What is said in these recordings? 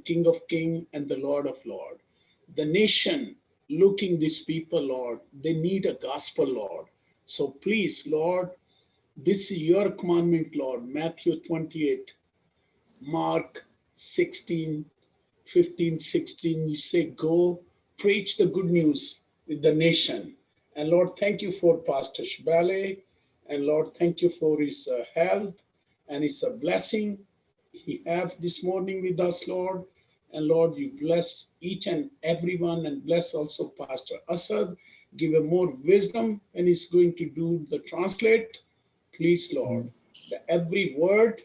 King of Kings and the Lord of Lords. The nation looking these people, Lord, they need a gospel, Lord. So please, Lord, this is your commandment, Lord. Matthew 28, Mark 16, 15, 16. You say, go preach the good news with the nation. And Lord, thank you for Pastor Shbale. And Lord, thank you for his health. And it's a blessing he have this morning with us, Lord. And Lord, you bless each and everyone and bless also Pastor Asad. Give him more wisdom and he's going to do the translate. Please, Lord, that every word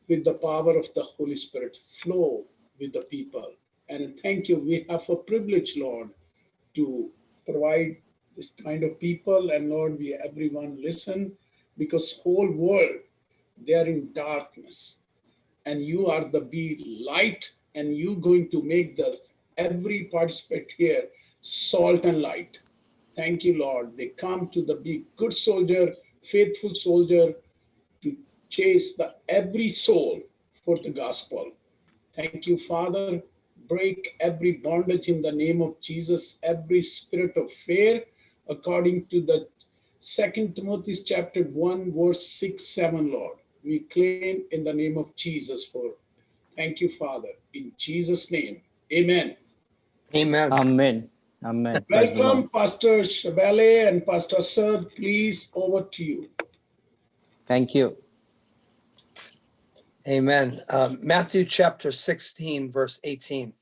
with the power of the Holy Spirit flow with the people. And thank you. We have a privilege, Lord, to provide this kind of people. And Lord, we everyone listen because whole world, they are in darkness. And you are the be light, and you going to make the every participant here salt and light. Thank you, Lord. They come to the be good soldier, faithful soldier, to chase the every soul for the gospel. Thank you, Father. Break every bondage in the name of Jesus, every spirit of fear, according to the 2 Timothy chapter 1, verse 6, 7, Lord. We claim in the name of Jesus for. Thank you, Father. In Jesus' name, amen. Amen. Amen. Amen. Praise the Lord. Welcome, Pastor Shabale and Pastor Sir. Please, over to you. Thank you. Amen. Matthew chapter 16, verse 18.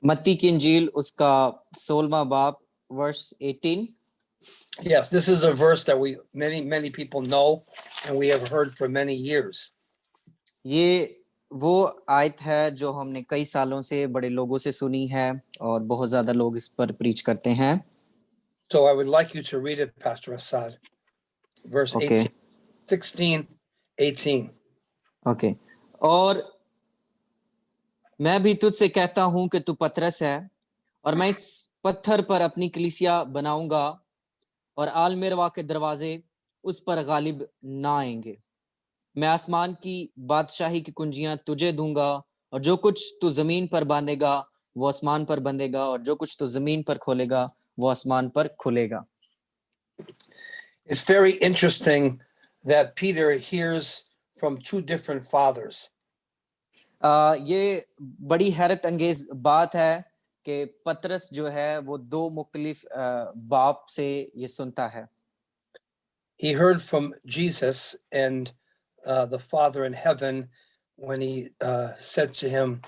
मत्ती की इंजील उसका 16वां बाब verse 18. Yes, this is a verse that many people know and we have heard for many years. ये वो आयत है जो हमने कई सालों से बड़े लोगों से सुनी है और बहुत ज्यादा लोग इस पर प्रीच करते हैं. So I would like you to read it, Pastor Assad. Verse Okay. 18, 16, 18. Okay. और मैं भी तुझसे कहता हूं कि तू पतरस है और मैं इस पत्थर पर अपनी कलीसिया बनाऊंगा और आलमेरवा के दरवाजे उस पर गालिब ना आएंगे. मैं आसमान की बादशाही की कुंजियां तुझे दूंगा और जो कुछ तू जमीन पर बांधेगा वो आसमान पर बंधेगा और जो कुछ तू जमीन पर खोलेगा वो आसमान पर खुलेगा. It's very interesting that Peter hears from two different fathers. ये बड़ी हैरत अंगेज बात है कि पतरस जो है वो दो मुख्तलिफ बाप से ये सुनता है. He heard from Jesus and the Father in heaven when he said to him,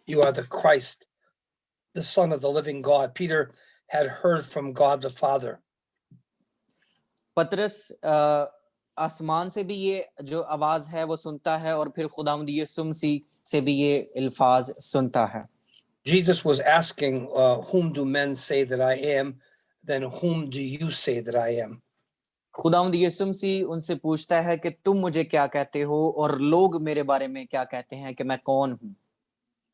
"You are the Christ, the Son of the living God." Peter had heard from God the Father. पतरस आसमान से भी ये जो आवाज है वो सुनता है और फिर खुदावंद यीशु मसीह से भी ये अल्फाज सुनता है. Jesus was asking, whom do men say that I am? Then whom do you say that I am? खुदावंद यीशु मसीह उनसे पूछता है कि तुम मुझे क्या कहते हो और लोग मेरे बारे में क्या कहते हैं कि मैं कौन हूं.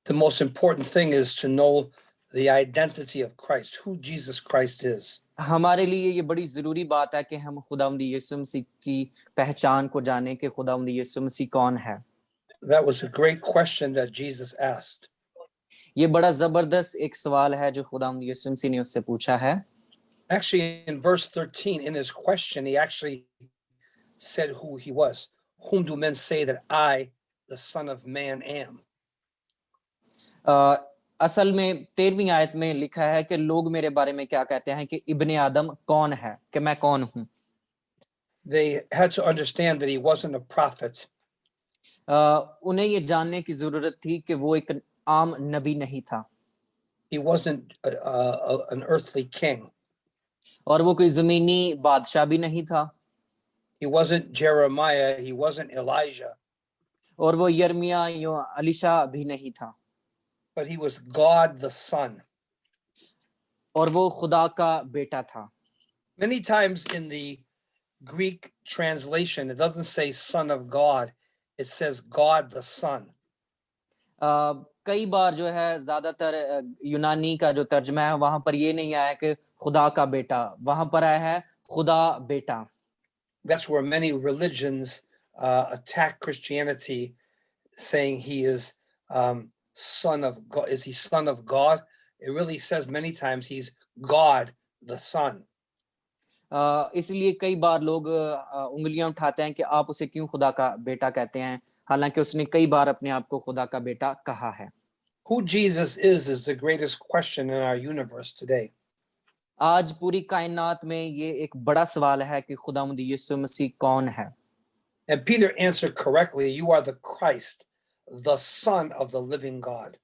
The most important thing is to know the identity of Christ, who Jesus Christ is. हमारे लिए ये बड़ी जरूरी बात है कि हम खुदावंद यीशु मसीह की पहचान को जानें कि खुदावंद यीशु मसीह कौन है. That was a great question that Jesus asked. ये बड़ा जबरदस्त एक सवाल है जो खुदावंद यीशु मसीह ने उससे पूछा है. Actually, in verse 13, in his question, he actually said who he was. Whom do men say that I, the Son of Man, am? असल में 13वीं आयत में लिखा है कि लोग मेरे बारे में क्या कहते हैं कि इब्ने आदम कौन है, कि मैं कौन हूं. They had to understand that he wasn't a prophet. उन्हें ये जानने की जरूरत थी कि वो एक आम नबी नहीं था. He wasn't an earthly king. और वो कोई जमीनी बादशाह भी नहीं था. He wasn't Jeremiah. He wasn't Elijah. और वो यर्मिया या अलीशा भी नहीं था. But he was God the Son. और वो खुदा का बेटा था. Many times in the Greek translation, it doesn't say Son of God. It says God the Son. कई बार जो है ज्यादातर यूनानी का जो तर्जमा है वहां पर ये नहीं आया कि खुदा का बेटा, वहां पर आया है खुदा बेटा. That's where many religions attack Christianity, saying he is son of God? Is he son of God? It really says many times he's God the Son. इसलिए कई बार लोग उंगलियां उठाते हैं कि आप उसे क्यों खुदा का बेटा कहते हैं, हालांकि उसने कई बार अपने आप को खुदा का बेटा कहा है। Who Jesus is the greatest question in our universe today. आज पूरी कायनात में ये एक बड़ा सवाल है कि खुदावंद यीशु मसीह कौन है। And Peter answered correctly, you are the Christ, the Son of the living God.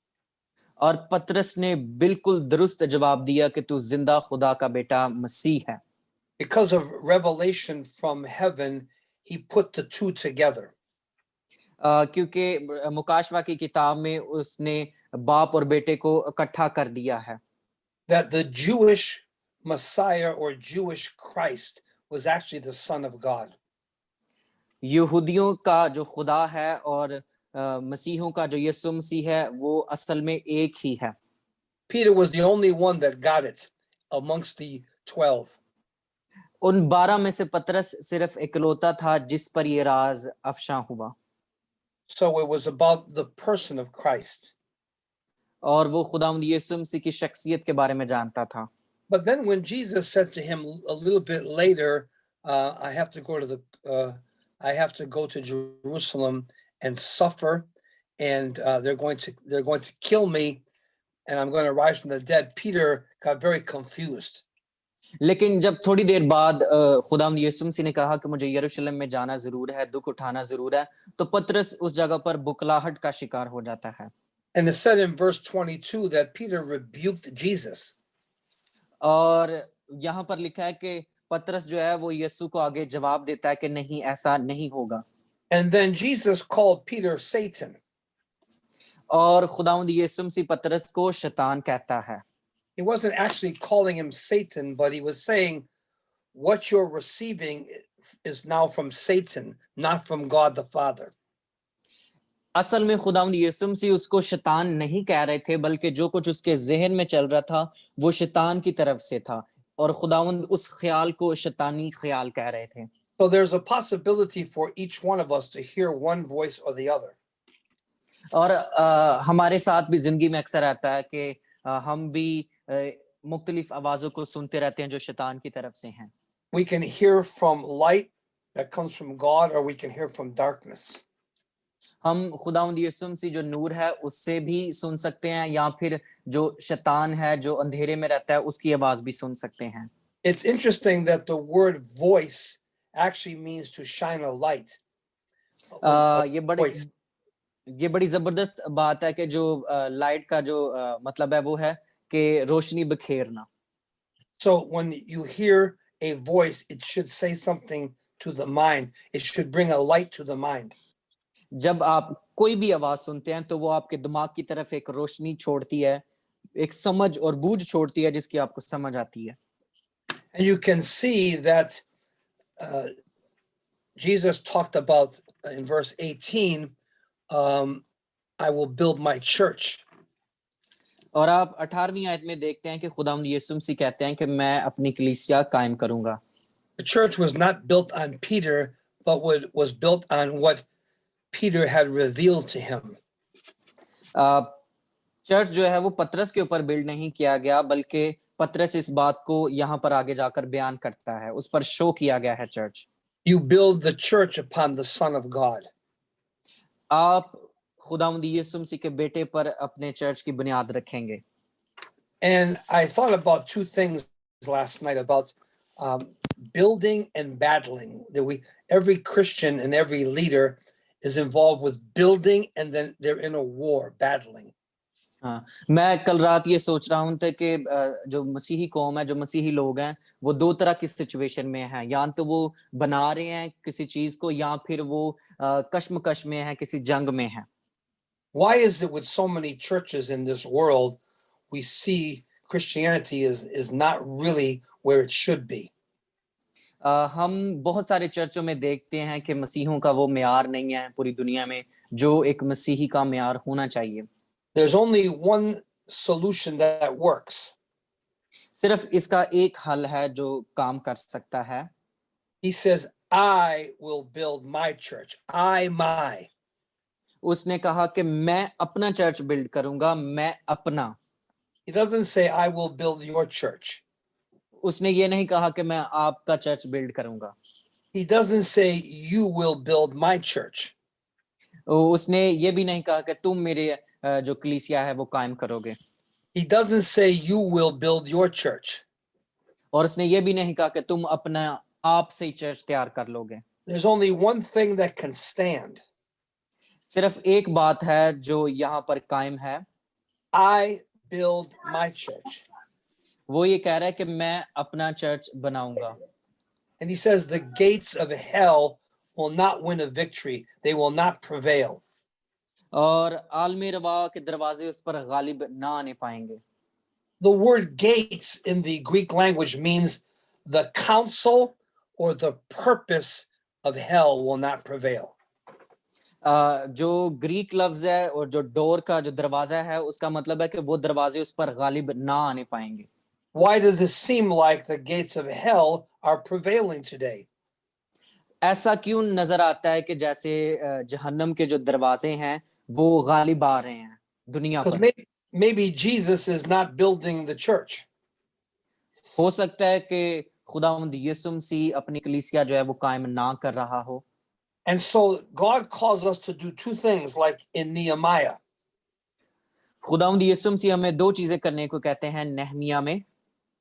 और पतरस ने बिल्कुल दुरुस्त जवाब दिया कि तू जिंदा खुदा का बेटा मसीह है। Because of revelation from heaven, he put the two together. क्योंकि मुकाशवा की किताब में उसने बाप और बेटे को इकट्ठा कर दिया है। That the Jewish Messiah or Jewish Christ was actually the Son of God. यहूदियों का जो खुदा है और मसीहों का जो यीशु मसीह है वो असल में एक ही है। Peter was the only one that got it amongst the 12. उन 12 में से पतरस सिर्फ इकलौता था जिस पर ये राज अफशा हुआ। So it was about the person of Christ. और वो खुदावंद यीशु मसीह की शख्सियत के बारे में जानता था। But then when Jesus said to him a little bit later, I have to go to Jerusalem and suffer, and they're going to kill me, and I'm going to rise from the dead. Peter got very confused. लेकिन जब थोड़ी देर बाद खुदावंद यीशु मसीह ने कहा कि मुझे यरूशलेम में जाना जरूर है, दुख उठाना जरूर है, तो पतरस उस जगह पर बुकलाहट का शिकार हो जाता है। And it said in verse 22 that Peter rebuked Jesus. और यहाँ पर लिखा है कि पतरस जो है वो यीशु को आगे जवाब देता है कि नहीं, ऐसा नहीं होगा। And then Jesus called Peter Satan. और खुदावंद यीशु मसीह पतरस को शैतान कहता है। He wasn't actually calling him Satan, but he was saying what you're receiving is now from Satan, not from God the Father. असल में खुदावंद यीशु मसीह उसको शैतान नहीं कह रहे थे, बल्कि जो कुछ उसके जहन में चल रहा था वो शैतान की तरफ से था, और खुदावंद उस ख्याल को शैतानी ख्याल कह रहे थे। So there's a possibility for each one of us to hear one voice or the other. और हमारे साथ भी जिंदगी में अक्सर आता है कि हम भी मुख्तलिफ आवाजों को सुनते रहते हैं जो शैतान की तरफ से हैं। We can hear from light that comes from God, or we can hear from darkness. हम खुदावंद यीशु मसीह जो नूर है उससे भी सुन सकते हैं, या फिर जो शैतान है जो अंधेरे में रहता है उसकी आवाज भी सुन सकते हैं। It's interesting that the word voice actually means to shine a light. ये बड़ी जबरदस्त बात है कि जो लाइट का जो मतलब है वो है कि रोशनी बिखेरना। So when you hear a voice, it should say something to the mind. It should bring a light to the mind. जब आप कोई भी आवाज सुनते हैं तो वो आपके दिमाग की तरफ एक रोशनी छोड़ती है, एक समझ और बूझ छोड़ती है जिसकी आपको समझ आती है। And you can see that Jesus talked about in verse 18, I will build my church. और आप 18वीं आयत में देखते हैं कि खुदावंद यीशु मसीह कहते हैं कि मैं अपनी कलीसिया कायम करूंगा। The church was not built on Peter, but was built on what Peter had revealed to him. Church जो है वो पतरस के ऊपर बिल्ड नहीं किया गया, बल्कि पतरस इस बात को यहाँ पर आगे जाकर बयान करता है, उस पर शो किया गया है church. You build the church upon the Son of God. आप खुदावंद यीशु मसीह के बेटे पर अपने चर्च की बुनियाद रखेंगे। And I thought about two things last night about building and battling. That every Christian and every leader is involved with building, and then they're in a war, battling. हाँ, मैं कल रात ये सोच रहा हूँ कि जो मसीही कौम है, जो मसीही लोग हैं, वो दो तरह की सिचुएशन में हैं, या तो वो बना रहे हैं किसी चीज को, या फिर वो कश्मकश में है, किसी जंग में है। Why is it with so many churches in this world we see Christianity is not really where it should be? हम बहुत सारे चर्चों में देखते हैं कि मसीहों का वो म्यार नहीं है पूरी दुनिया में जो एक मसीही का म्यार होना चाहिए। There's only one solution that works. सिर्फ इसका एक हल है जो काम कर सकता है। He says, I will build my church. My. उसने कहा कि मैं अपना चर्च बिल्ड करूंगा, मैं अपना। He doesn't say, I will build your church. उसने ये नहीं कहा कि मैं आपका चर्च बिल्ड करूंगा। He doesn't say, you will build my church. उसने ये भी नहीं कहा कि तुम मेरे जो कलीसिया है वो कायम करोगे। He doesn't say, you will build your church. और उसने ये भी नहीं कहा कि तुम अपना आप से ही चर्च तैयार कर लोगे। There's only one thing that can stand. सिर्फ एक बात है जो यहाँ पर कायम है, I build my church. वो ये कह रहा है कि मैं अपना चर्च बनाऊंगा। And he says, the gates of hell will not win a victory. They will not prevail. और आलमी रवा के दरवाजे उस पर गालिब ना आने पाएंगे। The word gates in the Greek language means the counsel or the purpose of hell will not prevail. जो ग्रीक लफ्ज है और जो डोर का जो दरवाजा है उसका मतलब है कि वो दरवाजे उस पर गालिब ना आने पाएंगे। Why does this seem like the gates of hell are prevailing today? ऐसा क्यों नजर आता है कि जैसे जहन्नम के जो दरवाजे हैं वो गालिब आ रहे हैं दुनिया Because पर? maybe Jesus is not building the church. हो सकता है कि खुदावंद यीशु मसीह अपनी कलीसिया जो है वो कायम ना कर रहा हो। And so God calls us to do two things, like in Nehemiah. खुदावंद यीशु मसीह हमें दो चीजें करने को कहते हैं नेहमिया में।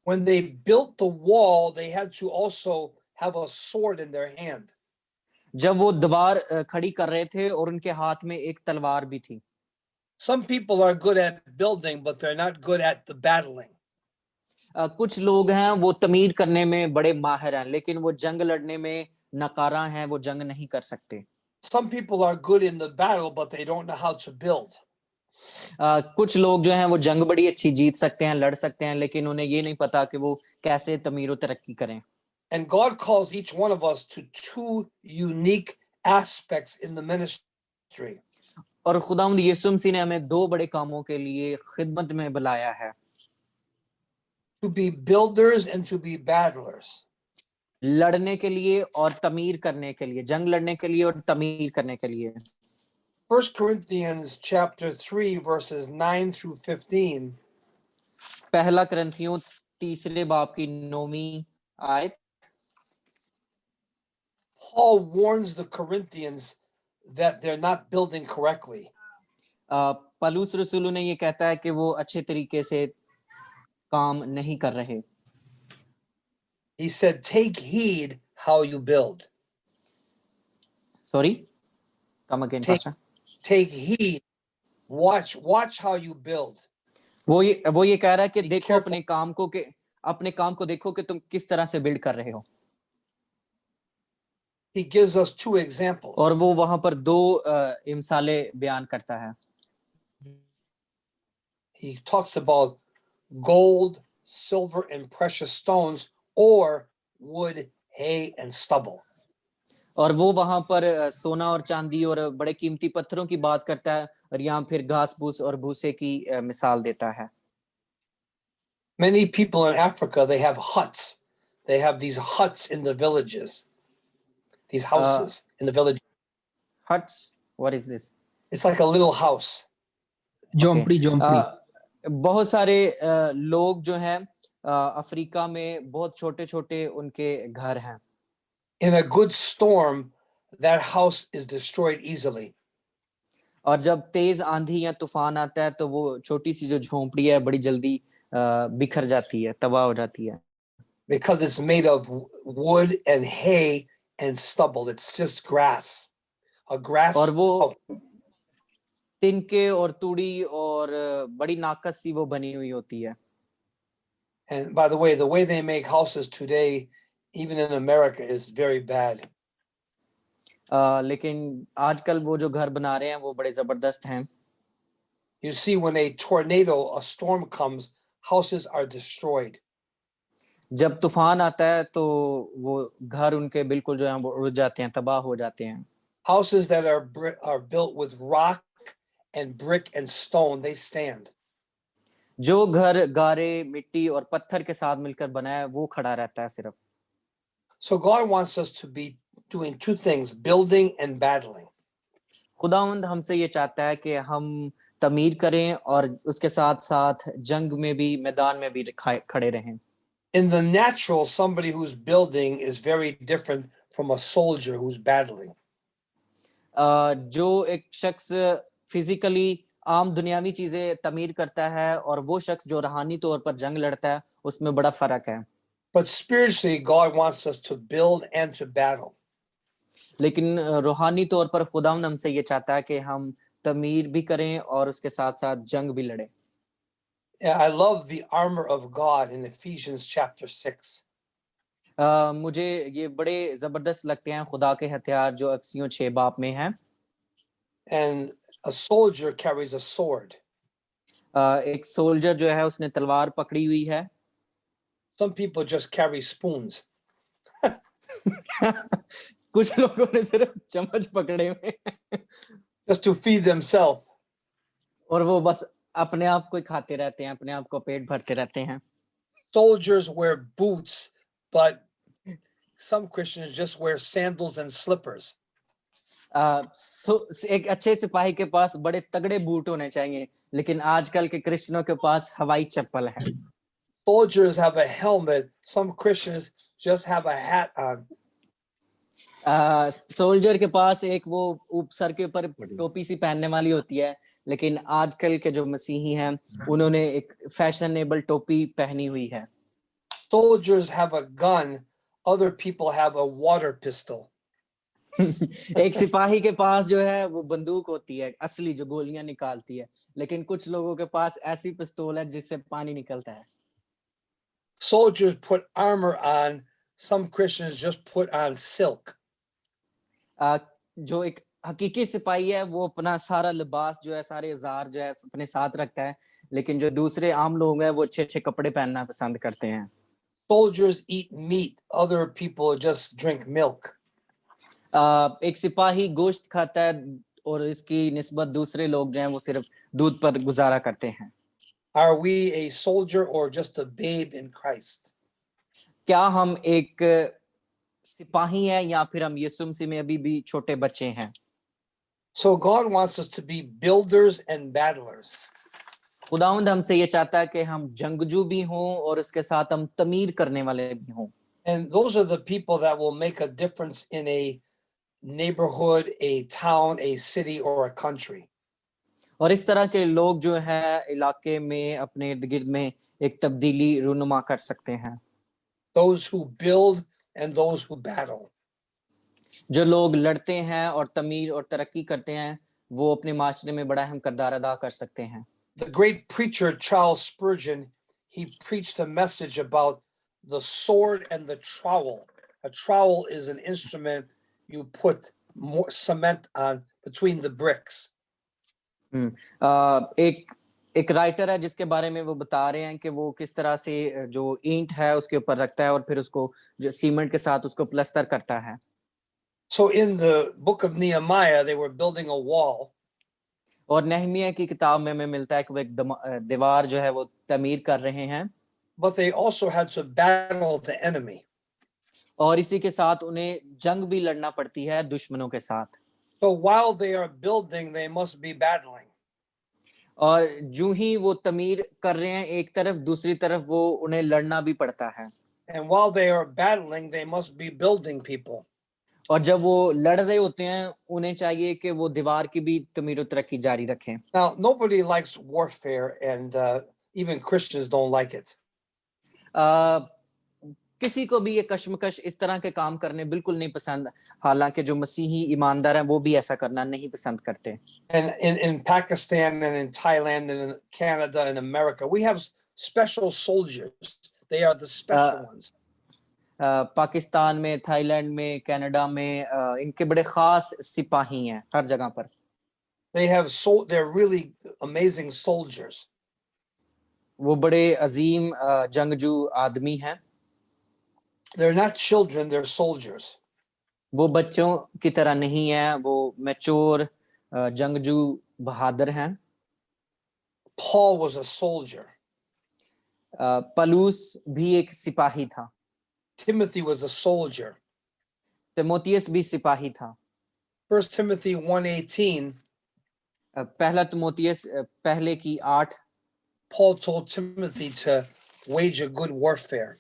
When they built the wall, they had to also have a sword in their hand. जब वो दीवार खड़ी कर रहे थे और उनके हाथ में एक तलवार भी थी। Some people are good at building, but they're not good at the battling. कुछ लोग हैं वो तमीर करने में बड़े माहिर हैं लेकिन वो जंग लड़ने में नकारा हैं, वो जंग नहीं कर सकते। Some people are good in the battle, but they don't know how to build. कुछ लोग जो हैं वो जंग बड़ी अच्छी जीत सकते हैं, लड़ सकते हैं, लेकिन उन्हें ये नहीं पता कि वो कैसे तमीर और तरक्की करें। And God calls each one of us to two unique aspects in the ministry. और खुदावंद यीशु मसीह ने हमें दो बड़े कामों के लिए खिदमत में बुलाया है, To be builders and to be battlers. लड़ने के लिए और तमीर करने के लिए, जंग लड़ने के लिए और तमीर करने के लिए। 1 Corinthians chapter 3 verses 9 through 15. पहला करंथियों तीसरे बाब की 9वीं आयत। Paul warns the Corinthians that they're not building correctly. Palus रसूल ने ये कहता है कि वो अच्छे तरीके से काम नहीं कर रहे। He said, take heed how you build. Sorry, come again, Pastor. Take heed. Watch how you build. वो ये कह रहा है कि Be देखो careful. अपने काम को देखो कि तुम किस तरह से बिल्ड कर रहे हो। He gives us two examples. और वो वहां पर दो मिसालें बयान करता है। He talks about gold, silver, and precious stones, or wood, hay, and stubble. और वो वहां पर सोना और चांदी और बड़े कीमती पत्थरों की बात करता है और यहाँ फिर घास फूस और भूसे की मिसाल देता है। Many people in Africa, they have huts. They have these huts in the villages. These houses in the village. Huts, what is this? It's like a little house. झोंपड़ी बहुत सारे लोग जो हैं अफ्रीका में बहुत छोटे छोटे उनके घर हैं। In a good storm, that house is destroyed easily. और जब तेज आंधी या तूफान आता है तो वो छोटी सी जो झोंपड़ी है बड़ी जल्दी बिखर जाती है, तबाह हो जाती है। Because it's made of wood and hay and stubble. It's just grass. A grass. और वो तिनके और तूड़ी और बड़ी नाकस सी वो बनी हुई होती है। And by the way they make houses today, even in America, is very bad. लेकिन आजकल वो जो घर बना रहे हैं वो बड़े जबरदस्त हैं। You see, when a tornado, a storm comes, houses are destroyed. जब तूफान आता है तो वो घर उनके बिल्कुल जो है वो उड़ जाते हैं, तबाह हो जाते हैं। Houses that are built with rock and brick and stone, they stand. जो घर गारे, मिट्टी और पत्थर के साथ मिलकर बना है वो खड़ा रहता है सिर्फ। So God wants us to be doing two things, building and battling. खुदावंद हमसे ये चाहता है कि हम तमीर करें और उसके साथ साथ जंग में भी मैदान में भी खड़े रहें। In the natural, somebody who's building is very different from a soldier who's battling. जो एक शख्स फिजिकली आम दुनियावी चीजें तमीर करता है और वो शख्स जो रूहानी तौर पर जंग लड़ता है, उसमें बड़ा फर्क है। But spiritually, God wants us to build and to battle. लेकिन रूहानी तौर पर खुदावंद हमसे ये चाहता है कि हम तमीर भी करें और उसके साथ साथ जंग भी लड़ें। Yeah, I love the armor of God in Ephesians chapter 6. मुझे ये बड़े जबरदस्त लगते हैं खुदा के हथियार जो अफसियों 6 बाब में हैं। And a soldier carries a sword. एक सोल्जर जो है उसने तलवार पकड़ी हुई है। Some people just carry spoons. कुछ लोगों ने सिर्फ चम्मच पकड़े हुए हैं Just to feed themselves. और वो बस अपने आप को ही खाते रहते हैं, अपने आप को पेट भरते रहते हैं। Soldiers wear boots, but some Christians just wear sandals and slippers. एक अच्छे सिपाही के पास बड़े तगड़े बूट होने चाहिए, लेकिन आजकल के क्रिश्चियनों के पास हवाई चप्पल है। Soldiers have a helmet. Some Christians just have a hat on. Soldier के पास एक वो सर के ऊपर टोपी सी पहनने वाली होती है, लेकिन आजकल के जो मसीही हैं उन्होंने एक फैशनेबल टोपी पहनी हुई है। Soldiers have a gun. Other people have a water pistol. एक सिपाही के पास जो है वो बंदूक होती है असली जो गोलियां निकालती है, लेकिन कुछ लोगों के पास ऐसी पिस्तौल है जिससे पानी निकलता है। Soldiers put armor on. Some Christians just put on silk. जो एक हकीकी सिपाही है वो अपना सारा लिबास जो है, सारे औजार जो है अपने साथ रखता है, लेकिन जो दूसरे आम लोग हैं वो अच्छे अच्छे कपड़े पहनना पसंद करते हैं। Soldiers eat meat. Other people just drink milk. एक सिपाही गोश्त खाता है और इसकी निस्बत दूसरे लोग जो हैं वो सिर्फ दूध पर गुजारा करते हैं। Are we a soldier or just a babe in Christ? क्या हम एक सिपाही हैं या फिर हम यीशु मसीह में अभी भी छोटे बच्चे हैं? So God wants us to be builders and battlers. खुदावंद हमसे ये चाहता है कि हम जंगजू भी हों और उसके साथ हम तमीर करने वाले भी हों। And those are the people that will make a difference in a neighborhood, a town, a city, or a country. और इस तरह के लोग जो है इलाके में अपने इर्द गिर्द में एक तब्दीली रूनुमा कर सकते हैं। Those who build and those who battle. जो लोग लड़ते हैं और तमीर और तरक्की करते हैं वो अपने माशरे में बड़ा अहम किरदार अदा कर सकते हैं। The great preacher Charles Spurgeon, he preached a message about the sword and the trowel. A trowel is an instrument you put more cement on between the bricks. एक राइटर है जिसके बारे में वो बता रहे हैं कि वो किस तरह से जो ईंट है उसके ऊपर रखता है और फिर उसको जो सीमेंट के साथ उसको प्लस्तर करता है। So in the book of Nehemiah, they were building a wall. और नेहमिया की किताब में हमें मिलता है कि वो एक दीवार जो है वो तमीर कर रहे हैं। But they also had to battle the enemy. और इसी के साथ उन्हें जंग भी लड़ना पड़ती है दुश्मनों के साथ। So while they are building, they must be battling. और जो ही वो तमीर कर रहे हैं एक तरफ, दूसरी तरफ वो उन्हें लड़ना भी पड़ता है। And while they are battling, they must be building people. और जब वो लड़ रहे होते हैं उन्हें चाहिए कि वो दीवार की भी तमीर और तरक्की जारी रखें। Now, nobody likes warfare, and even Christians don't like it. किसी को भी ये कश्मकश इस तरह के काम करने बिल्कुल नहीं पसंद, हालांकि जो मसीही ईमानदार हैं वो भी ऐसा करना नहीं पसंद करते। And in Pakistan and in Thailand and in Canada and America, we have special soldiers. They are the special ones. Pakistan में, थाईलैंड में, कनाडा में इनके बड़े खास सिपाही हैं हर जगह पर। They're really amazing soldiers. वो बड़े अजीम जंगजू आदमी हैं। They're not children, they're soldiers. वो बच्चों की तरह नहीं है, वो मैच्योर जंगजू बहादुर हैं। Paul was a soldier. Palus भी एक सिपाही था। Timothy was a soldier. Timothy भी सिपाही था। 1 Timothy 1:18, पहला तिमोथियस पहले की 8 Paul told Timothy to wage a good warfare.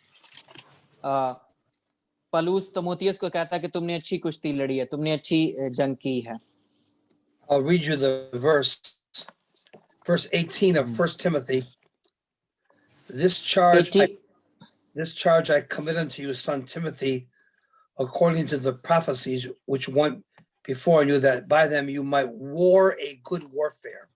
Palus Timothy को कहता है कि तुमने अच्छी कुश्ती लड़ी है, तुमने अच्छी जंग की है। I'll read you the verse 18 of 1 Timothy. This charge 18 I commit unto you, son Timothy, according to the prophecies which went before you, that by them you might war a good warfare.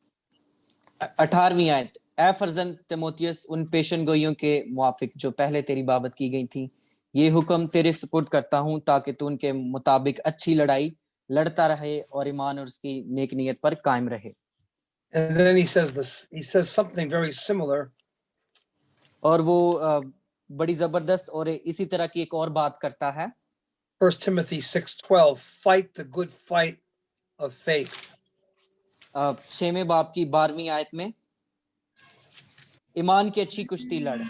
18वीं आयत, ए फर्जंद तिमोथियस उन पेशन गोइयों के मुआफिक जो पहले तेरी बाबत की गई थी, ये हुक्म तेरे सुपुर्द करता हूं ताकि तू उनके मुताबिक अच्छी लड़ाई लड़ता रहे और ईमान और उसकी नेक नियत पर कायम रहे। And then he says something very similar. और वो बड़ी जबरदस्त और इसी तरह की एक और बात करता है। 1 Timothy 6:12, fight the good fight of faith. 6वें बाब की 12वीं आयत में, ईमान की अच्छी कुश्ती लड़।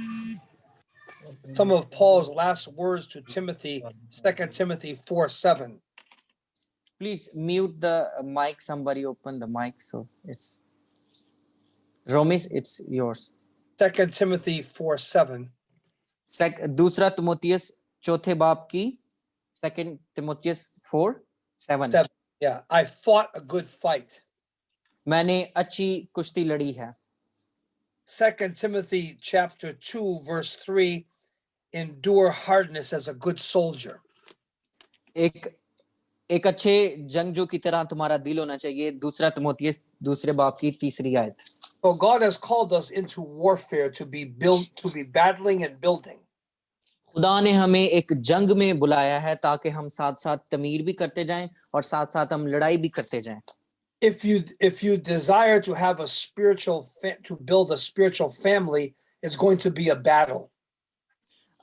Some of Paul's last words to Timothy, 2 Timothy 4:7. Please mute the mic, somebody open the mic so it's Romis, it's yours. 2 Timothy 4:7. दूसरा तिमोथियस चौथे बाब की 2 Timothy 4:7। Yeah, I fought a good fight. मैंने अच्छी कुश्ती लड़ी है। 2 Timothy chapter 2 verse 3, endure hardness as a good soldier. एक अच्छे जंगजू की तरह तुम्हारा दिल होना चाहिए। दूसरा तिमोथियस दूसरे बाब की 3री आयत। So God has called us into warfare to be battling and building. खुदा ने हमें एक जंग में बुलाया है ताकि हम साथ साथ तमीर भी करते जाएं और साथ साथ हम लड़ाई भी करते जाएं। If you desire to have to build a spiritual family, it's going to be a battle.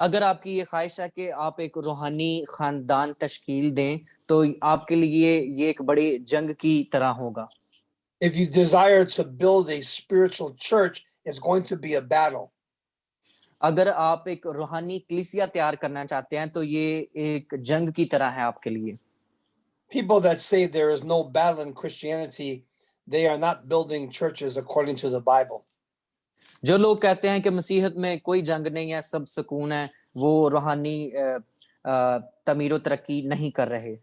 अगर आपकी ये ख्वाहिश है कि आप एक रूहानी खानदान तश्कील दें तो आपके लिए ये एक बड़ी जंग की तरह होगा। If you desire to build a spiritual church, it's going to be a battle. अगर आप एक रूहानी कलीसिया तैयार करना चाहते हैं तो ये एक जंग की तरह है आपके लिए। People that say there is no battle in Christianity, they are not building churches according to the Bible. जो लोग कहते हैं कि मसीहत में कोई जंग नहीं है, सब सुकून है, वो रूहानी तमीर तरक्की नहीं कर रहे।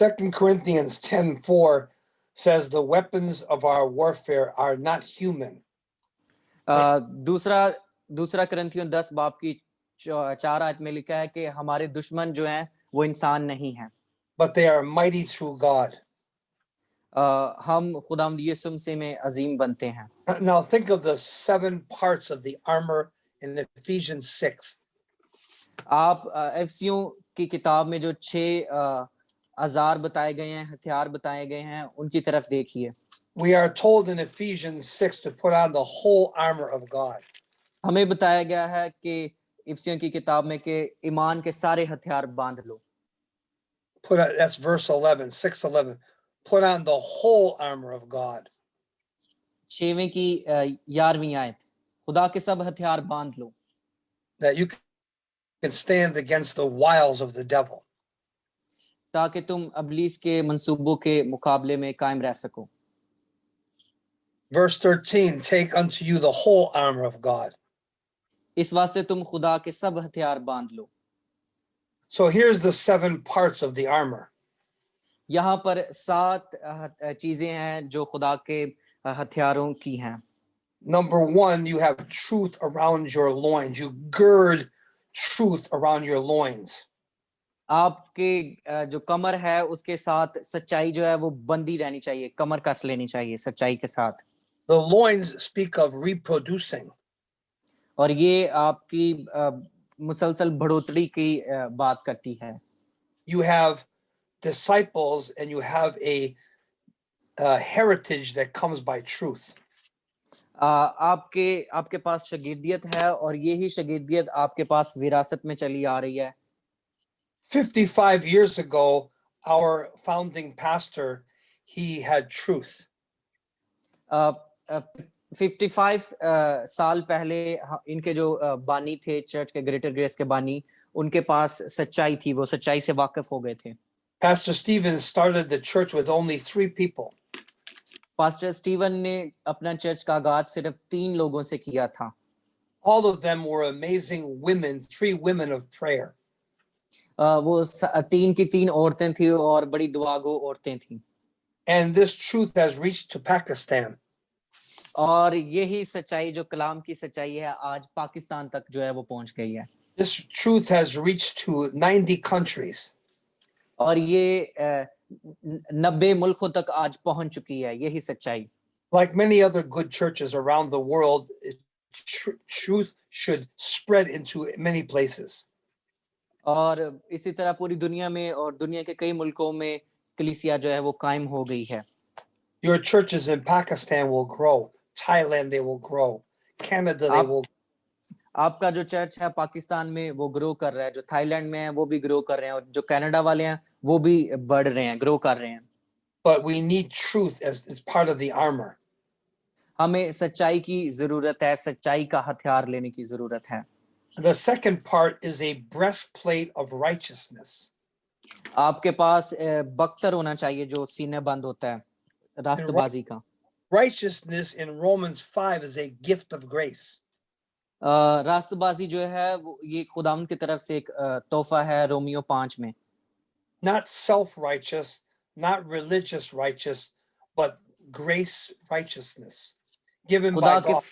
2 Corinthians 10:4 says the weapons of our warfare are not human. दूसरा करंथियों 10 बाब की 4 आयत में लिखा है कि हमारे दुश्मन जो हैं वो इंसान नहीं हैं, but they are mighty through God. हम खुदावंद यीशु मसीह में अजीम बनते हैं। Now think of the 7 parts of the armor in Ephesians 6. आप एफसियों की किताब में जो 6 औजार बताए गए हैं, हथियार बताए गए हैं, उनकी तरफ देखिए। We are told in Ephesians 6 to put on the whole armor of God. हमें बताया गया है कि इफसियों की किताब में कि ईमान के सारे हथियार बांध लो। That's verse 11, 6:11. Put on the whole armor of God. 6वें की 11वीं आयत, खुदा के सब हथियार बांध लो That you can stand against the wiles of the devil. ताकि तुम इब्लीस के मंसूबों के मुकाबले में कायम रह सको। Verse 13, take unto you the whole armor of God. इस वास्ते तुम खुदा के सब हथियार बांध लो। So here's the 7 parts of the armor. यहाँ पर 7 चीजें हैं जो खुदा के हथियारों की हैं। Number 1, you have truth around your loins. You gird truth around your loins. आपके जो कमर है उसके साथ सच्चाई जो है वो बंदी रहनी चाहिए, कमर कस लेनी चाहिए सच्चाई के साथ। The loins speak of reproducing. और ये आपकी मुसलसल बढ़ोतरी की बात करती है। You have disciples and you have a heritage that comes by truth. आपके पास शागिर्दियत है और यही शागिर्दियत आपके पास विरासत में चली आ रही है। 55 years ago, our founding pastor, he had truth. 55 साल पहले इनके जो बानी थे चर्च के, ग्रेटर ग्रेस के बानी, उनके पास सच्चाई थी, वो सच्चाई से वाकिफ हो गए थे। Pastor Stevens started the church with only 3 people. Pastor Steven ने अपना चर्च का आगाज सिर्फ 3 लोगों से किया था। All of them were amazing women, 3 women of prayer. वो 3 की 3 औरतें थी और बड़ी दुआगो औरतें थी। And this truth has reached to Pakistan. और यही सच्चाई जो कलाम की सच्चाई है आज पाकिस्तान तक जो है वो पहुंच गई है। This truth has reached to 90 countries. और ये 90 मुल्कों तक आज पहुंच चुकी है यही सच्चाई। Like many other good churches around the world, truth should spread into many places. और इसी तरह पूरी दुनिया में और दुनिया के कई मुल्कों में कलीसिया जो है वो कायम हो गई है। Your churches in Pakistan will grow. Thailand, they will grow. Canada, they will. आपका जो चर्च है पाकिस्तान में वो ग्रो कर रहा है, जो थाईलैंड में है वो भी ग्रो कर रहे हैं और जो कनाडा वाले हैं वो भी बढ़ रहे हैं, ग्रो कर रहे हैं। But we need truth as part of the armor. हमें सच्चाई की जरूरत है, सच्चाई का हथियार लेने की जरूरत है। The second part is a breastplate of righteousness. आपके पास बख्तर होना चाहिए जो सीने बंद होता है रास्तबाजी का। Righteousness in Romans 5 is a gift of grace. रास्तबाजी जो है वो ये खुदावंद की तरफ से एक तोहफा है रोमियो 5 में। Not self-righteous, not religious righteous, but grace righteousness given by God.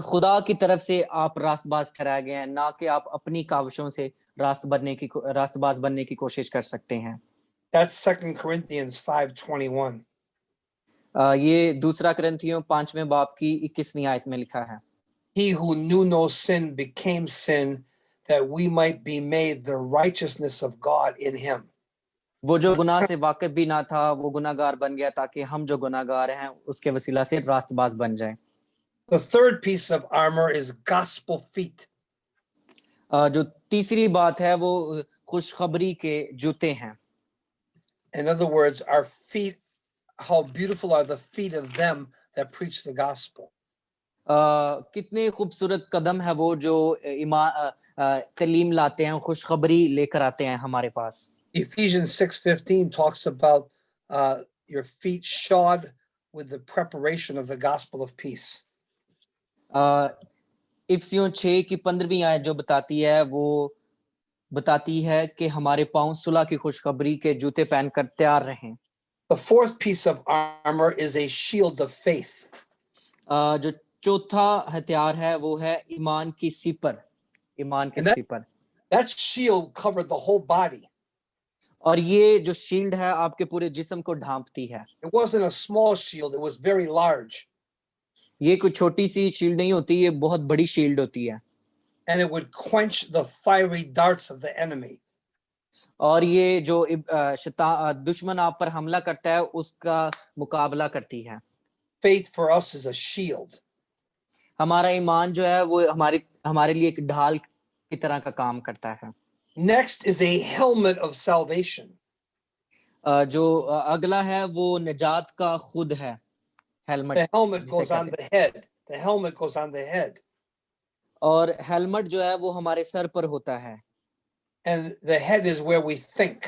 खुदा की तरफ से आप रास्तबाज ठहराए गए हैं, ना कि आप अपनी काविशों से रास्तबाज बनने की कोशिश कर सकते हैं। That's 2 Corinthians 5:21. ये दूसरा कुरिन्थियों 5वें बाब की 21वीं आयत में लिखा है। He who knew no sin became sin that we might be made the righteousness of God in him. वो जो गुनाह से वाकिफ भी ना था वो गुनाहगार बन गया ताकि हम जो गुनाहगार हैं उसके वसीला से रास्तबाज बन जाएं। The third piece of armor is gospel feet. जो तीसरी बात है वो खुशखबरी के जूते हैं। In other words, our feet, how beautiful are the feet of them that preach the gospel. कितने खूबसूरत कदम है वो जो तलीम लाते हैं, खुशखबरी लेकर आते हैं हमारे पास। Ephesians 6:15 talks about your feet shod with the preparation of the gospel of peace. इफिसियों 6 की 15वीं आयत जो बताती है वो बताती है कि हमारे पांव सुलह की खुशखबरी के जूते पहनकर तैयार रहें। The fourth piece of armor is a shield of faith. जो चौथा हथियार है वो है ईमान की सिपर, ईमान की sipper. That shield covered the whole body. और ये जो शील्ड है आपके पूरे जिस्म को ढांपती है। It wasn't a small shield, it was very large. ये कोई छोटी सी शील्ड नहीं होती, ये बहुत बड़ी शील्ड होती है। And it would quench the fiery darts of the enemy. और ये जो दुश्मन आप पर हमला करता है उसका मुकाबला करती है। Faith for us is a shield. हमारा ईमान जो है वो हमारे लिए एक ढाल की तरह का काम करता है। Next is a helmet of salvation. जो अगला है वो निजात का खुद है, helmet. The helmet goes on the head. The helmet goes on the head. और हेलमेट जो है वो हमारे सर पर होता है। And the head is where we think.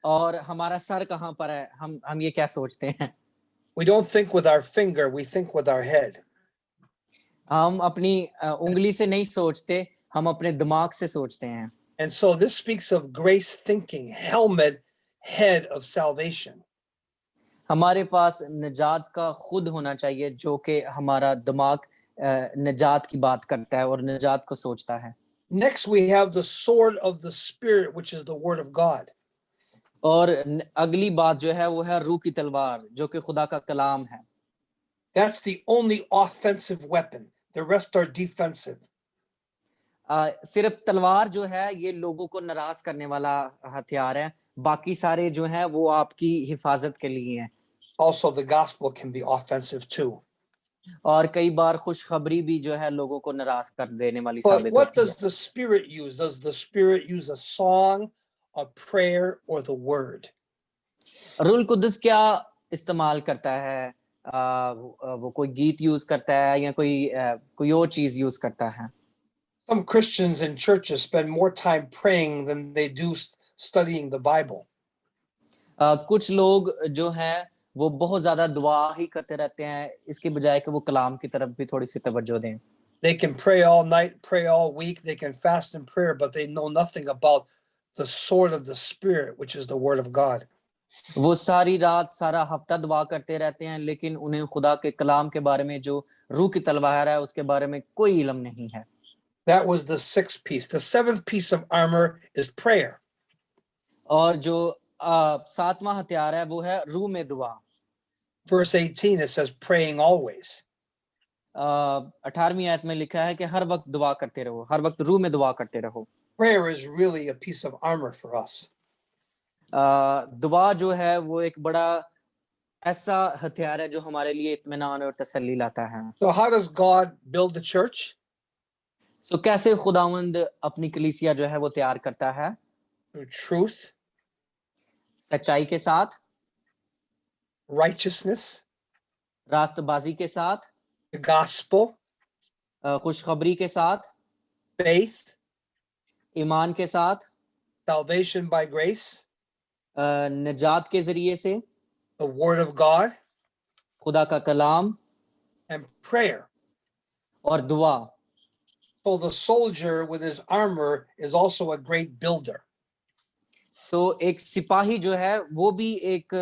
और हमारा सर कहाँ पर है? हम ये क्या सोचते हैं? We don't think with our finger, we think with our head. हम अपनी उंगली से नहीं सोचते, हम अपने दिमाग से सोचते हैं। And so this speaks of grace thinking, helmet, head of salvation. हमारे पास निजात का खुद होना चाहिए जो कि हमारा दिमाग निजात की बात करता है और निजात को सोचता है। Next we have the sword of the spirit, which is the word of God. और अगली बात जो है वो है रूह की तलवार जो कि खुदा का कलाम है। That's the only offensive weapon. The rest are defensive. सिर्फ तलवार जो है ये लोगों को नाराज करने वाला हथियार है, बाकी सारे जो हैं वो आपकी हिफाजत के लिए हैं। Also the gospel can be offensive too. और कई बार खुशखबरी भी जो है लोगों को नाराज कर देने वाली But साबित what होती है। does the spirit use? Does the spirit use a song, a prayer, or the word? रूल कुदस क्या इस्तेमाल करता है? वो कोई गीत यूज करता है या कोई और चीज यूज करता है? Some Christians in churches spend more time praying than they do studying the Bible. कुछ लोग जो हैं वो बहुत ज्यादा दुआ ही करते रहते हैं इसके बजाय कि वो कलाम की तरफ भी थोड़ी सी तवज्जो दें. They can pray all night, pray all week, they can fast in prayer, but they know nothing about the sword of the Spirit, which is the Word of God. वो सारी रात सारा हफ्ता दुआ करते रहते हैं लेकिन उन्हें खुदा के कलाम के बारे में जो रूह की तलवार है उसके बारे में कोई इल्म नहीं है. That was the sixth piece. The seventh piece of armor is prayer. और जो सातवां हथियार है वो है रूह में दुआ. Verse 18, it says praying always. 18वीं आयत में लिखा है कि हर वक्त दुआ करते रहो, हर वक्त रूह में दुआ करते रहो. Prayer is really a piece of armor for us. दुआ जो है वो एक बड़ा ऐसा हथियार है जो हमारे लिए इत्मीनान और तसल्ली लाता है. So how does God build the church? सो कैसे खुदावंद अपनी कलीसिया जो है वो तैयार करता है? Through truth, सच्चाई के साथ, righteousness, रास्तबाजी के साथ, the gospel, खुशखबरी के साथ, faith, ईमान के साथ, salvation by grace, निजात के जरिए से, the word of God, खुदा का कलाम and prayer. और दुआ. So the soldier with his armor is also a great builder. तो एक सिपाही जो है वो भी एक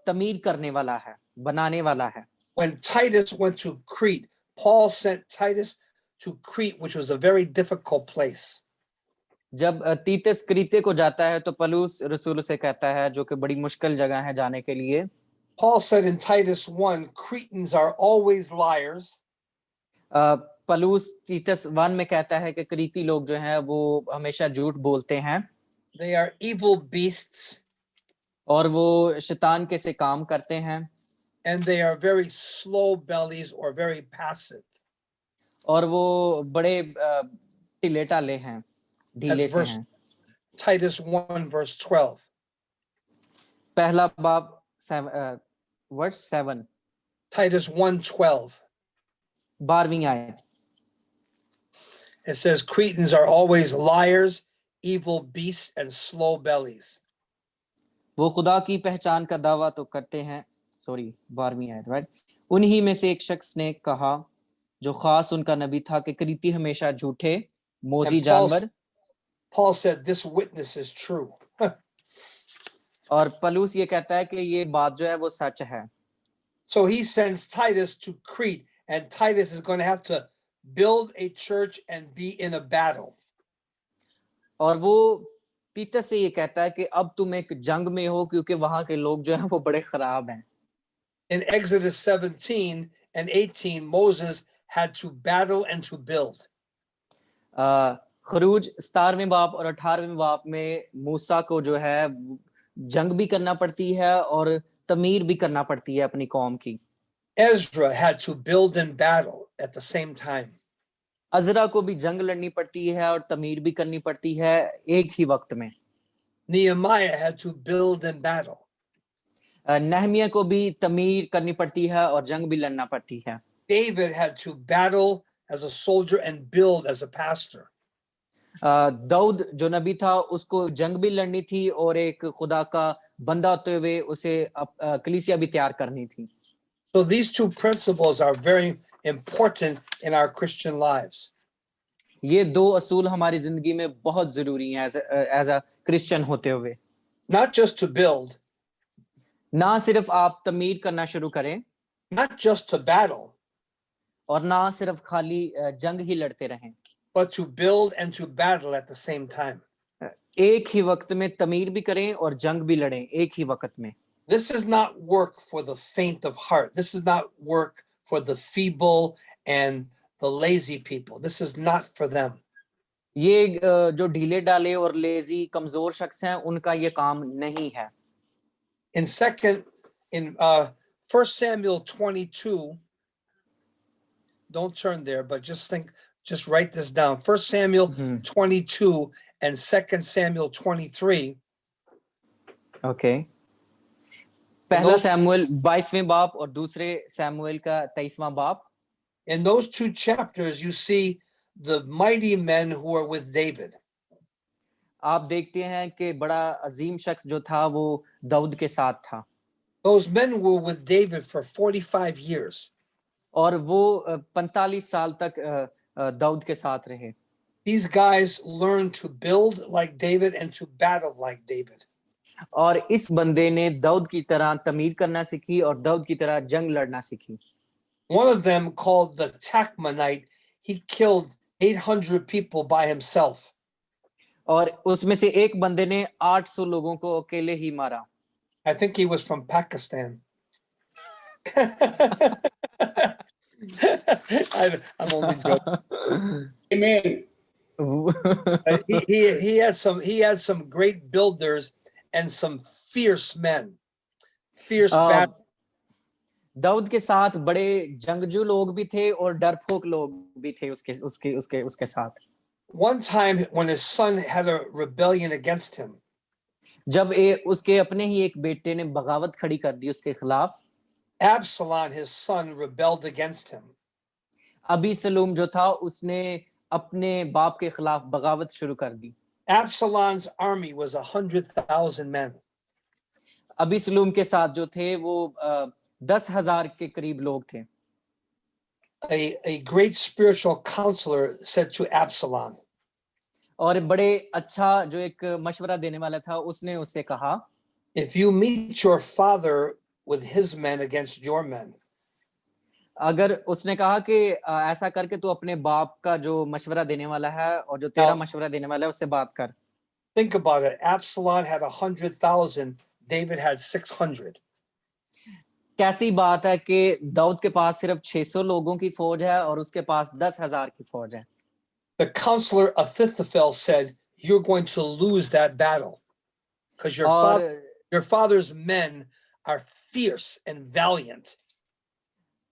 तमीर करने वाला है, बनाने वाला है. When Titus went to Crete, Paul sent Titus to Crete, which was a very difficult place. जब तीतस क्रीते को जाता है तो पलूस रसूल से कहता है जो कि बड़ी मुश्किल जगह है जाने के लिए. Paul said in Titus 1, Cretans are always liars. Palus तीतस 1 में कहता है कि क्रीती लोग जो हैं वो हमेशा झूठ बोलते हैं. They are evil beasts. और वो शैतान के से काम करते हैं. And they are very slow bellies or very passive. और वो बड़े ढीले ढाले हैं, ढीले से हैं. Titus 1 verse 12. पहला बाब verse 7. Titus 1:12. 12वीं आयत. It says Cretans are always liars, evil beasts, and slow bellies. वो खुदा की पहचान का दावा तो करते हैं. 12वीं आयत, राइट. उन्हीं में से एक शख्स ने कहा जो खास उनका नबी था कि क्रीती हमेशा झूठे, मोजी जानवर. Paul said this witness is true. और पलूस ये कहता है कि ये बात जो है वो सच है. So he sends Titus to Crete, and Titus is going to have to build a church and be in a battle. और वो तीतस से ये कहता है कि अब तुम एक जंग में हो क्योंकि वहां के लोग जो हैं वो बड़े खराब हैं. In Exodus 17 and 18, Moses had to battle and to build. खरूज 17वें बाब और 18वें बाब में मूसा को जो है जंग भी करना पड़ती है और तमीर भी करना पड़ती है अपनी कौम की. Ezra had to build and battle at the same time. अजरा को भी जंग लड़नी पड़ती है और तमीर भी करनी पड़ती है एक ही वक्त में. Nehemiah had to build and battle. Nehemiah को भी तमीर करनी पड़ती है और जंग भी लड़ना पड़ती है. David had to battle as a soldier and build as a pastor. Dawood जो नबी था उसको जंग भी लड़नी थी और एक खुदा का बंदा होते हुए उसे कलीसिया भी तैयार करनी थी. So these two principles are very important in our Christian lives. ये दो असूल हमारी जिंदगी में बहुत जरूरी हैं एज अ क्रिश्चियन होते हुए. Not just to build, ना सिर्फ आप तमीर करना शुरू करें, not just to battle, और ना सिर्फ खाली जंग ही लड़ते रहें, but to build and to battle at the same time. एक ही वक्त में तमीर भी करें और जंग भी लड़ें एक ही वक्त में. This is not work for the faint of heart. This is not work for the feeble and the lazy people. This is not for them. ये जो ढीले डाले और लेजी कमजोर शख्स हैं उनका ये काम नहीं है. In 1 Samuel 22, don't turn there, but just write this down. 1 Samuel 22 and 2 Samuel 23. Okay. पहला सैमुएल 22वें बाब और दूसरे सैमुएल का 23वां बाब. In those two chapters, you see the mighty men who were with David. आप देखते हैं कि बड़ा अजीम शख्स जो था वो दाऊद के साथ था Those men were with David for 45 years. और वो 45 साल तक दाऊद के साथ रहे These guys learned to build like David and to battle like David. और इस बंदे ने दाऊद की तरह तमीर करना सीखी और दाऊद की तरह जंग लड़ना सीखी One of them, called the Tachmonite, he killed 800 people by himself. और उसमें से एक बंदे ने 800 लोगों को अकेले ही मारा I think he was from Pakistan. I'm only joking. Amen. He had some great builders and some fierce men. Fierce battle. Dawood के साथ बड़े जंगजू लोग भी थे और डरपोक लोग भी थे उसके साथ One time when his son had a rebellion against him, जब उसके अपने ही एक बेटे ने बगावत खड़ी कर दी उसके खिलाफ Absalom, his son, rebelled against him. अबीसलूम जो था उसने अपने बाप के खिलाफ बगावत शुरू कर दी Absalom's army was 100,000 men. अबीसलूम के साथ जो थे वो 10,000 के करीब लोग थे A great spiritual counselor said to Absalom, और बड़े अच्छा जो एक मशवरा देने वाला था उसने उससे कहा if you meet your father with his men against your men, अगर उसने कहा कि ऐसा करके तू अपने बाप का जो मशवरा देने वाला है और जो तेरा मशवरा देने वाला है उससे बात कर think about it. Absalom had 100,000, David had 600. कैसी बात है कि दाऊद के पास सिर्फ 600 लोगों की फौज है और उसके पास 10,000 की फौज है The counselor Ahithophel said, you're going to lose that battle because your father's men are fierce and valiant.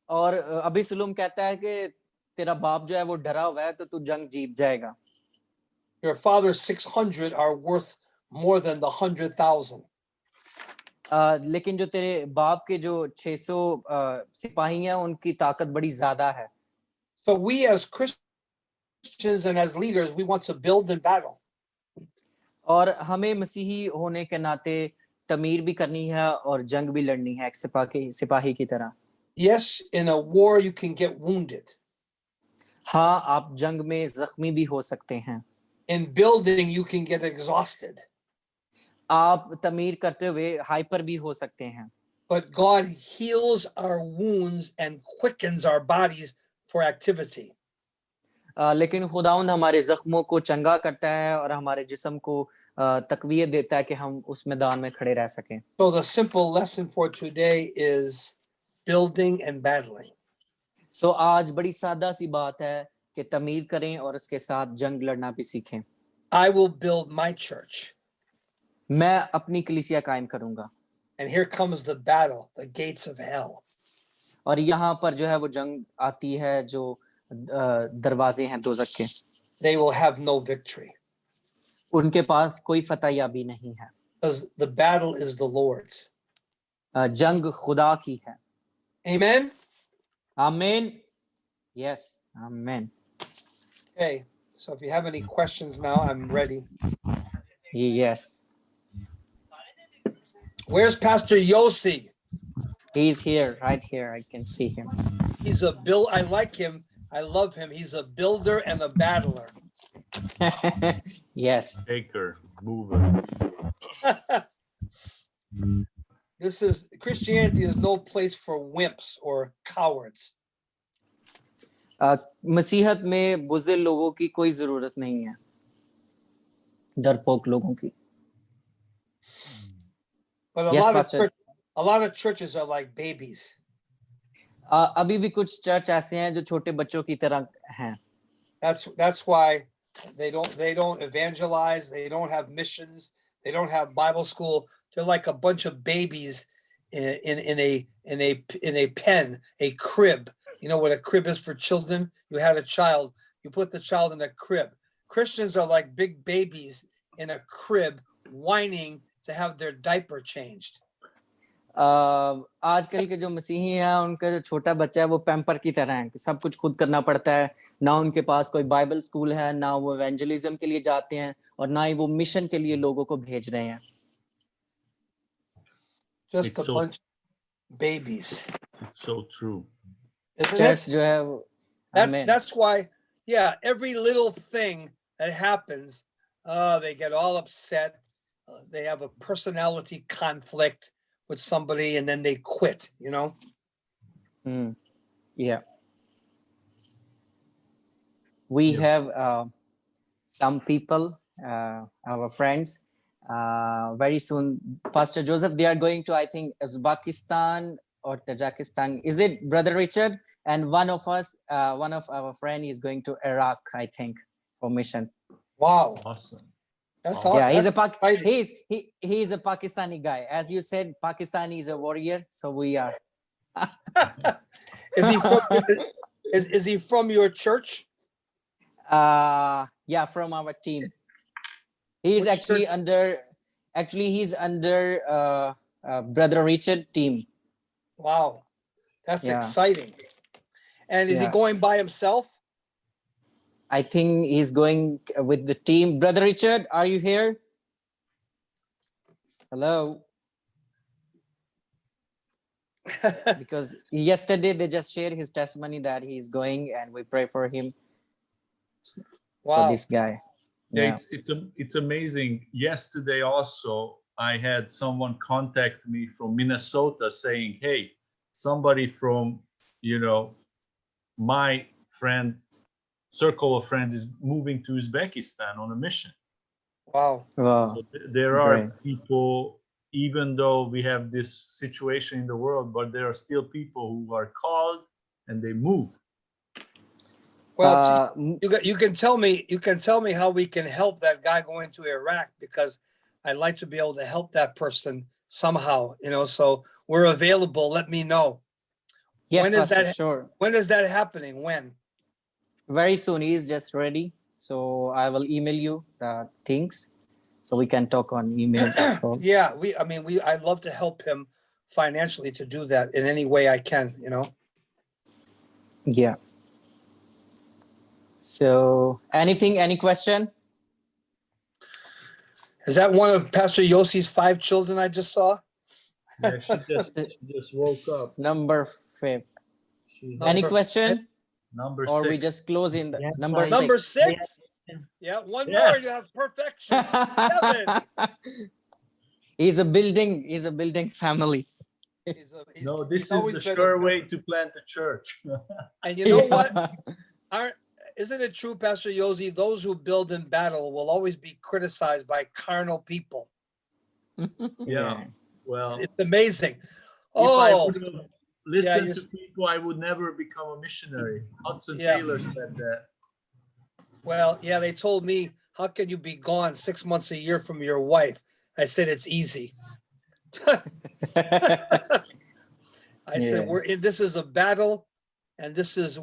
और अबीसलूम कहता है कि तेरा बाप जो है वो डरा हुआ है तो तू जंग जीत जाएगा Your father's 600 are worth more than the 100,000. लेकिन जो तेरे बाप के जो 600 सिपाही हैं उनकी ताकत बड़ी ज्यादा है So we as Christians and as leaders, we want to build and battle. और हमें मसीही होने के नाते तमीर भी करनी है और जंग भी लड़नी है एक सिपाही की तरह Yes, in a war you can get wounded. हाँ आप जंग में जख्मी भी हो सकते हैं In building you can get exhausted. आप तमीर करते हुए हाइपर भी हो सकते हैं But God heals our wounds and quickens our bodies for activity. लेकिन खुदावंद हमारे जख्मों को चंगा करता है और हमारे जिस्म को तकवीयत देता है कि हम उस मैदान में खड़े रह सकें So the simple lesson for today is building and battling. सो आज बड़ी सादा सी बात है कि तमीर करें और उसके साथ जंग लड़ना भी सीखें I will build my church. मैं अपनी कलीसिया कायम करूंगा And here comes the battle, the gates of hell. और यहाँ पर जो है वो जंग आती है जो दरवाजे हैं दोजख के They will have no victory. उनके पास कोई फतह याबी नहीं है Because the battle is the Lord's. जंग खुदा की है Amen? आमीन यस आमीन Okay, so if you have any questions now, I'm ready. Yes Where's Pastor Yossi? he's here right here I can see him He's a build. I like him. I love him. He's a builder and a battler. yes Maker, mover. This is Christianity is no place for wimps or cowards. मसीहत में बुज़दिल लोगों की कोई जरूरत नहीं है डरपोक लोगों की But Yes, a Pastor. lot of churches are like babies. अभी भी कुछ चर्च ऐसे हैं जो छोटे बच्चों की तरह हैं That's why they don't evangelize. They don't have missions. They don't have Bible school. They're like a bunch of babies in a pen, a crib. You know what a crib is for children? You had a child. You put the child in a crib. Christians are like big babies in a crib, whining to have their diaper changed. आजकल के जो मसीही हैं उनका जो छोटा बच्चा है वो पैम्पर की तरह है कि सब कुछ खुद करना पड़ता है, ना उनके पास कोई बाइबल स्कूल है, ना वो इवेंजलिज्म के लिए जाते हैं और ना ही वो मिशन के लिए लोगों को भेज रहे हैं. Just It's a so bunch of babies, it's so true. isn't church it? जो है वो, आमीन. That's why, yeah, every little thing that happens, they get all upset. They have a personality conflict with somebody and then they quit, you know? Yeah. We Yeah. have some people, our friends, very soon, Pastor Joseph, they are going to, I think, Uzbekistan or Tajikistan. Is it Brother Richard? And one of us, one of our friend is going to Iraq, I think, for mission. Wow. Awesome. That's Wow. all. Yeah, he's that's exciting. he's a Pakistani guy. As you said, Pakistani is a warrior, so we are. Is he from is he from your church? Yeah, from our team. He's Which actually church? he's under Brother Richard team. Wow. That's Yeah. exciting. And is he Yeah. going by himself? I think he's going with the team. Brother Richard, are you here? Hello. Because yesterday they just shared his testimony that he's going, and we pray for him. For Wow. this guy. Yeah, Yeah. it's amazing. Yesterday also, I had someone contact me from Minnesota saying, "Hey, somebody from my friend circle of friends is moving to Uzbekistan on a mission." Wow. Wow. So there are great. people, even though we have this situation in the world, but there are still people who are called and they move. Well, you can tell me how we can help that guy going to Iraq, because I'd like to be able to help that person somehow, so we're available. Let me know. Yes, when is Pastor, that sure. when is that happening? When? Very soon. He is just ready. So I will email you the things so we can talk on email. Yeah, I'd love to help him financially to do that in any way I can, Yeah. So any question? Is that one of Pastor Yossi's 5 children I just saw? Yeah, she just woke up. Number 5. She Any Number question? number Or 6. we just close in the Yes, number I- 6. Number 6? Yeah, one more, Yes. you have perfection. 7. He's a building family. No, this he's is always the been sure way to plant a church. And you know what? Isn't it true, Pastor Yossi, those who build in battle will always be criticized by carnal people? Yeah. Well, It's amazing. if I Oh, would have listened you're- to people, I would never become a missionary. Hudson Yeah. Taylor said that. well, yeah, they told me, how can you be gone 6 months a year from your wife? I said, it's easy. I said, Yeah. this is a battle, and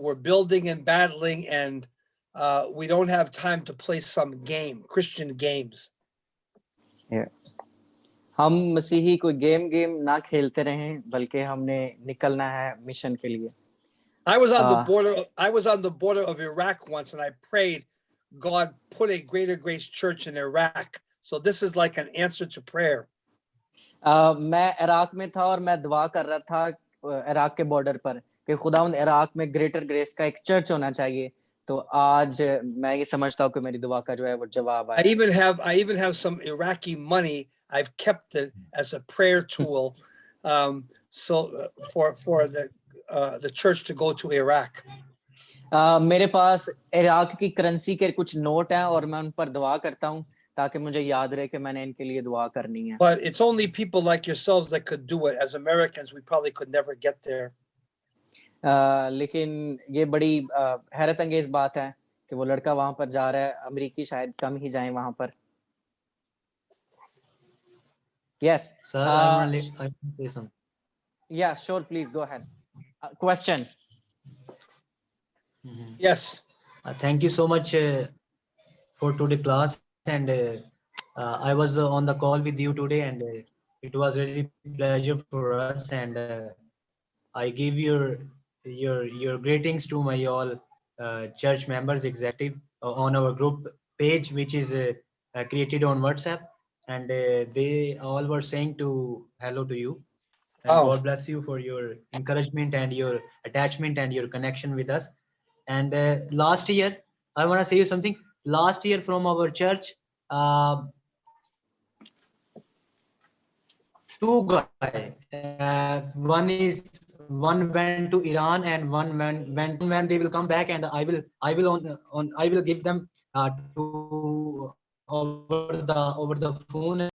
we're building and battling, and we don't have time to play some game, Christian games. हम मसीही कोई game ना खेलते रहें, बल्कि हमने निकलना है मिशन के लिए. I was on the border of Iraq once, and I prayed, God, put a Greater Grace Church in Iraq. So this is like an answer to prayer. मैं इराक में था और मैं दुआ कर रहा था इराक के बॉर्डर पर कि खुदावंद इराक में ग्रेटर ग्रेस का एक चर्च होना चाहिए. तो आज मैं ये समझता हूँ कि मेरी दुआ का जो है वो जवाब I आया. even have some Iraqi money. I've kept it as a prayer tool, so for the church to go to Iraq. मेरे पास इराक की करेंसी के कुछ नोट हैं और मैं उन पर दुआ करता हूँ ताकि मुझे याद रहे कि मैंने इनके लिए दुआ करनी है. But it's only people like yourselves that could do it. As Americans, we probably could never get there. लेकिन ये बड़ी हैरत अंगेज बात है कि वो लड़का वहां पर जा रहा है. अमेरिकी शायद कम ही जाएं वहां पर. Yes. Sir, I want to say something. Yeah, sure. Please go ahead. Question. Yes. Thank you so much for today class, and I was on the call with you today, and It was really pleasure for us, and I give your greetings to my all church members, executive on our group page, which is created on WhatsApp, and they all were saying to hello to you. And Oh. God bless you for your encouragement and your attachment and your connection with us. And last year, I want to say you something. Last year from our church, two guys. One went to Iran and one went when they will come back, and I will give them to over the phone,